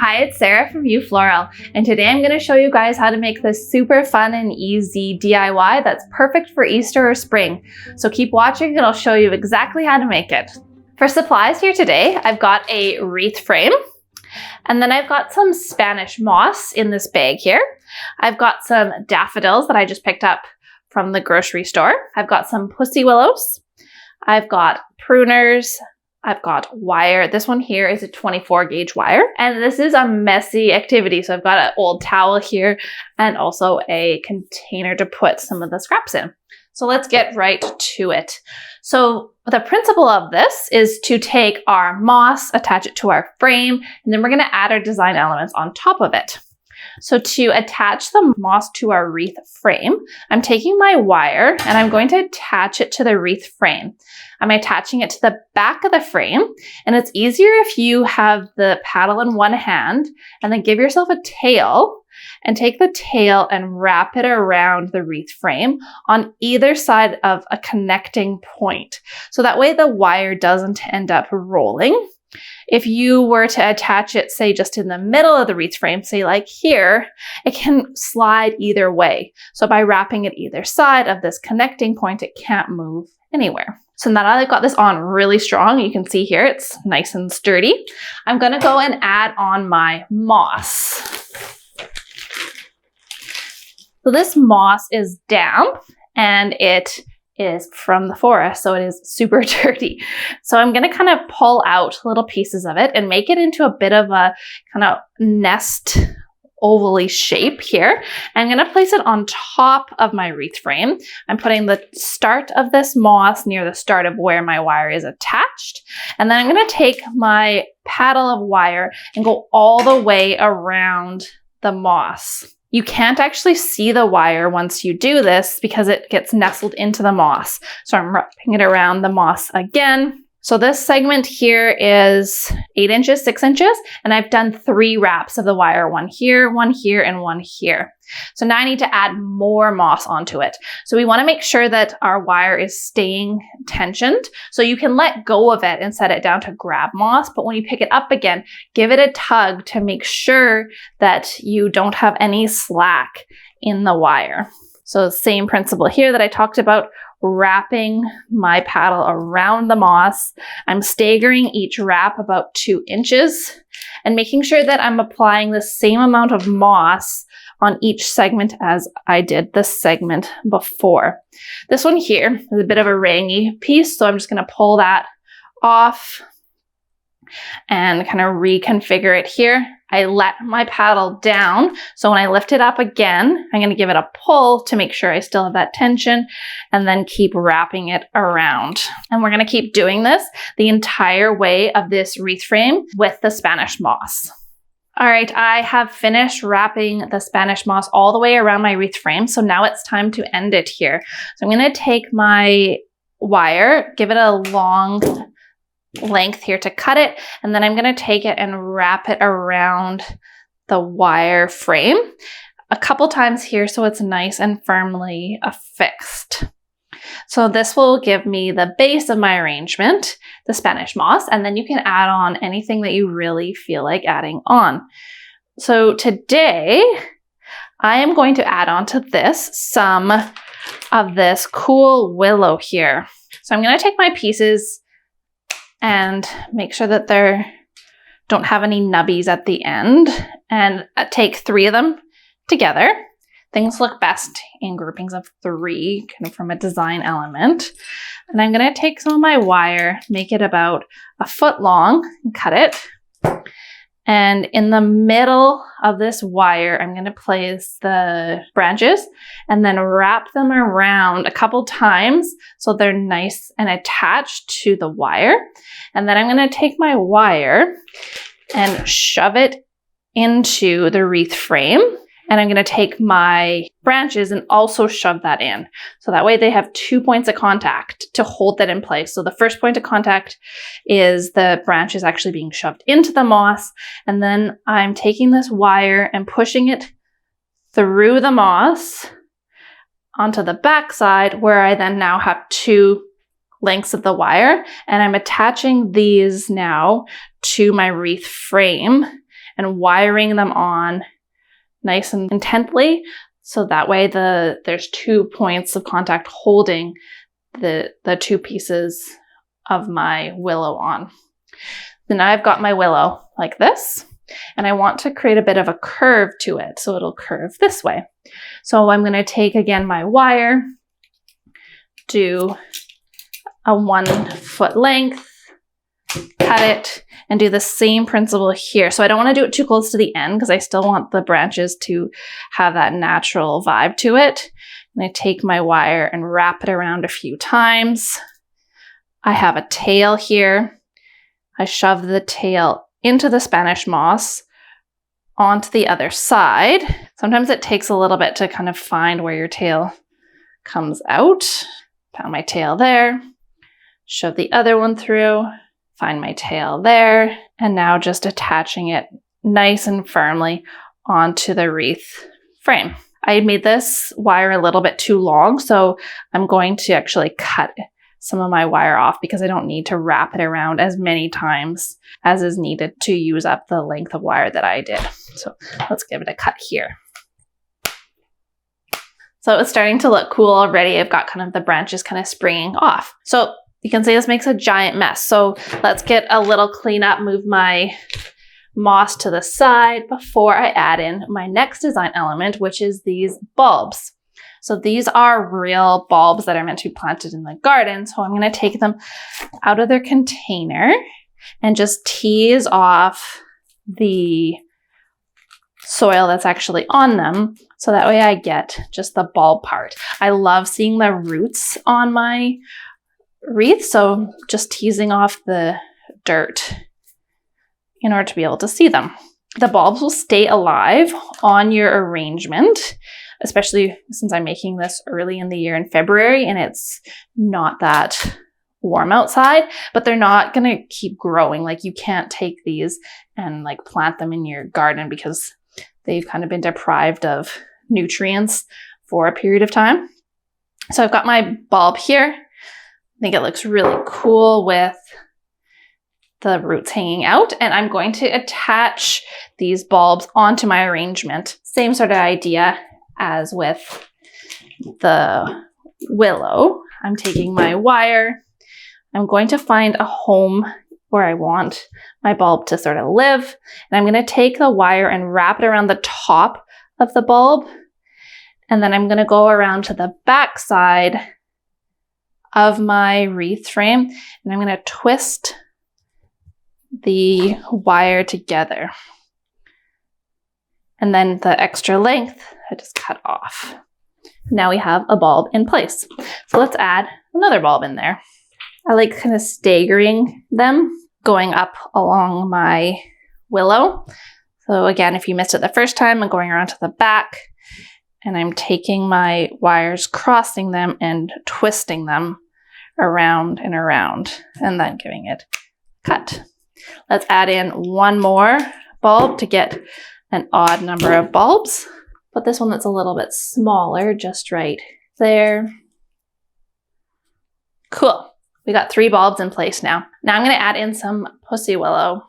Hi, it's Sarah from Floral, and today I'm going to show you guys how to make this super fun and easy DIY that's perfect for Easter or spring. So keep watching and I'll show you exactly how to make it. For supplies here today, I've got a wreath frame, and then I've got some Spanish moss in this bag here. I've got some daffodils that I just picked up from the grocery store. I've got some pussy willows. I've got pruners. I've got wire. This one here is a 24 gauge wire, and this is a messy activity. So I've got an old towel here and also a container to put some of the scraps in. So let's get right to it. So the principle of this is to take our moss, attach it to our frame, and then we're going to add our design elements on top of it. So to attach the moss to our wreath frame, I'm taking my wire and I'm going to attach it to the wreath frame. I'm attaching it to the back of the frame, and it's easier if you have the paddle in one hand and then give yourself a tail and take the tail and wrap it around the wreath frame on either side of a connecting point. So that way the wire doesn't end up rolling. If you were to attach it, say, just in the middle of the wreath frame, say like here, it can slide either way. So by wrapping it either side of this connecting point, it can't move anywhere. So now that I've got this on really strong, you can see here, it's nice and sturdy. I'm gonna go and add on my moss. So this moss is damp and it is from the forest, so it is super dirty. So I'm going to kind of pull out little pieces of it and make it into a bit of a kind of nest ovally shape here. I'm going to place it on top of my wreath frame. I'm putting the start of this moss near the start of where my wire is attached. And then I'm going to take my paddle of wire and go all the way around the moss. You can't actually see the wire once you do this because it gets nestled into the moss. So I'm wrapping it around the moss again. So this segment here is 8 inches, 6 inches, and I've done 3 wraps of the wire, one here, and one here. So now I need to add more moss onto it. So we want to make sure that our wire is staying tensioned. So you can let go of it and set it down to grab moss, but when you pick it up again, give it a tug to make sure that you don't have any slack in the wire. So same principle here that I talked about, wrapping my paddle around the moss. I'm staggering each wrap about 2 inches and making sure that I'm applying the same amount of moss on each segment as I did the segment before. This one here is a bit of a rangy piece, so I'm just going to pull that off and kind of reconfigure it here. I let my paddle down, so when I lift it up again, I'm going to give it a pull to make sure I still have that tension, and then keep wrapping it around. And we're going to keep doing this the entire way of this wreath frame with the Spanish moss. All right, I have finished wrapping the Spanish moss all the way around my wreath frame, so now it's time to end it here. So I'm going to take my wire, give it a long length here to cut it, and then I'm going to take it and wrap it around the wire frame a couple times here so it's nice and firmly affixed. So this will give me the base of my arrangement, the Spanish moss, and then you can add on anything that you really feel like adding on. So today I am going to add on to this some of this cool willow here. So I'm going to take my pieces and make sure that they don't have any nubbies at the end, and take 3 of them together. Things look best in groupings of 3, kind of from a design element. And I'm going to take some of my wire, make it about 1 foot long, and cut it. And in the middle of this wire, I'm going to place the branches and then wrap them around a couple times so they're nice and attached to the wire. And then I'm going to take my wire and shove it into the wreath frame. And I'm going to take my branches and also shove that in. So that way they have 2 points of contact to hold that in place. So the first point of contact is the branches actually being shoved into the moss. And then I'm taking this wire and pushing it through the moss onto the back side, where I then now have 2 lengths of the wire. And I'm attaching these now to my wreath frame and wiring them on nice and intently. So that way there's 2 points of contact holding the 2 pieces of my willow on. So now I've got my willow like this, and I want to create a bit of a curve to it. So it'll curve this way. So I'm going to take again my wire, do a 1 foot length, cut it, and do the same principle here. So I don't want to do it too close to the end because I still want the branches to have that natural vibe to it. And I take my wire and wrap it around a few times. I have a tail here. I shove the tail into the Spanish moss onto the other side. Sometimes it takes a little bit to kind of find where your tail comes out. Found my tail there. Shove the other one through. Find my tail there, and now just attaching it nice and firmly onto the wreath frame. I made this wire a little bit too long, so I'm going to actually cut some of my wire off because I don't need to wrap it around as many times as is needed to use up the length of wire that I did. So let's give it a cut here. So it's starting to look cool already. I've got kind of the branches kind of springing off. So you can see this makes a giant mess. So let's get a little cleanup, move my moss to the side before I add in my next design element, which is these bulbs. So these are real bulbs that are meant to be planted in the garden. So I'm going to take them out of their container and just tease off the soil that's actually on them. So that way I get just the bulb part. I love seeing the roots on my wreath, so just teasing off the dirt in order to be able to see them. The bulbs will stay alive on your arrangement, especially since I'm making this early in the year in February and it's not that warm outside, but they're not going to keep growing. Like, you can't take these and like plant them in your garden because they've kind of been deprived of nutrients for a period of time. So I've got my bulb here. I think it looks really cool with the roots hanging out, and I'm going to attach these bulbs onto my arrangement. Same sort of idea as with the willow. I'm taking my wire. I'm going to find a home where I want my bulb to sort of live, and I'm going to take the wire and wrap it around the top of the bulb, and then I'm going to go around to the back side of my wreath frame, and I'm going to twist the wire together. And then the extra length, I just cut off. Now we have a bulb in place. So let's add another bulb in there. I like kind of staggering them, going up along my willow. So again, if you missed it the first time, I'm going around to the back, and I'm taking my wires, crossing them and twisting them around and around, and then giving it a cut. Let's add in one more bulb to get an odd number of bulbs. Put this one that's a little bit smaller just right there. Cool. We got 3 bulbs in place now. Now I'm going to add in some pussy willow.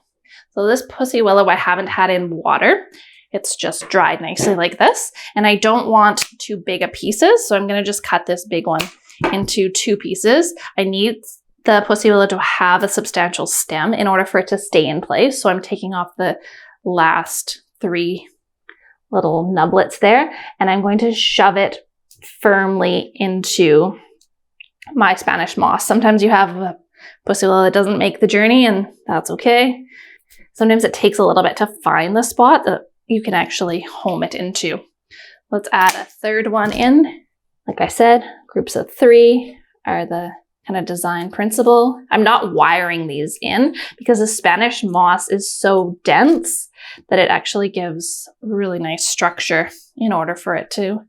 So this pussy willow I haven't had in water. It's just dried nicely like this. And I don't want too big a pieces, so I'm going to just cut this big one into 2 pieces. I need the pussy willow to have a substantial stem in order for it to stay in place. So I'm taking off the last 3 little nublets there, and I'm going to shove it firmly into my Spanish moss. Sometimes you have a pussy willow that doesn't make the journey, and that's okay. Sometimes it takes a little bit to find the spot that you can actually home it into. Let's add a 3rd one in. Like I said, groups of 3 are the kind of design principle. I'm not wiring these in because the Spanish moss is so dense that it actually gives really nice structure in order for it to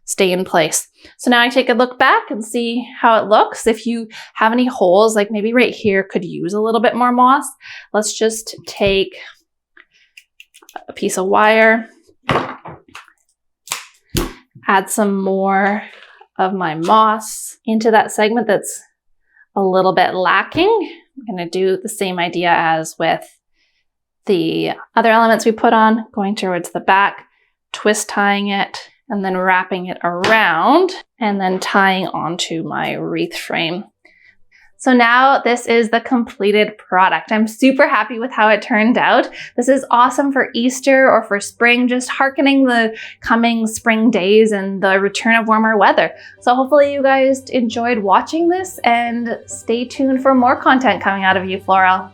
stay in place. So now I take a look back and see how it looks. If you have any holes, like maybe right here could use a little bit more moss, let's just take a piece of wire, add some more of my moss into that segment that's a little bit lacking. I'm going to do the same idea as with the other elements we put on, going towards the back, twist tying it, and then wrapping it around, and then tying onto my wreath frame. So now this is the completed product. I'm super happy with how it turned out. This is awesome for Easter or for spring, just hearkening the coming spring days and the return of warmer weather. So hopefully you guys enjoyed watching this, and stay tuned for more content coming out of you, Floral.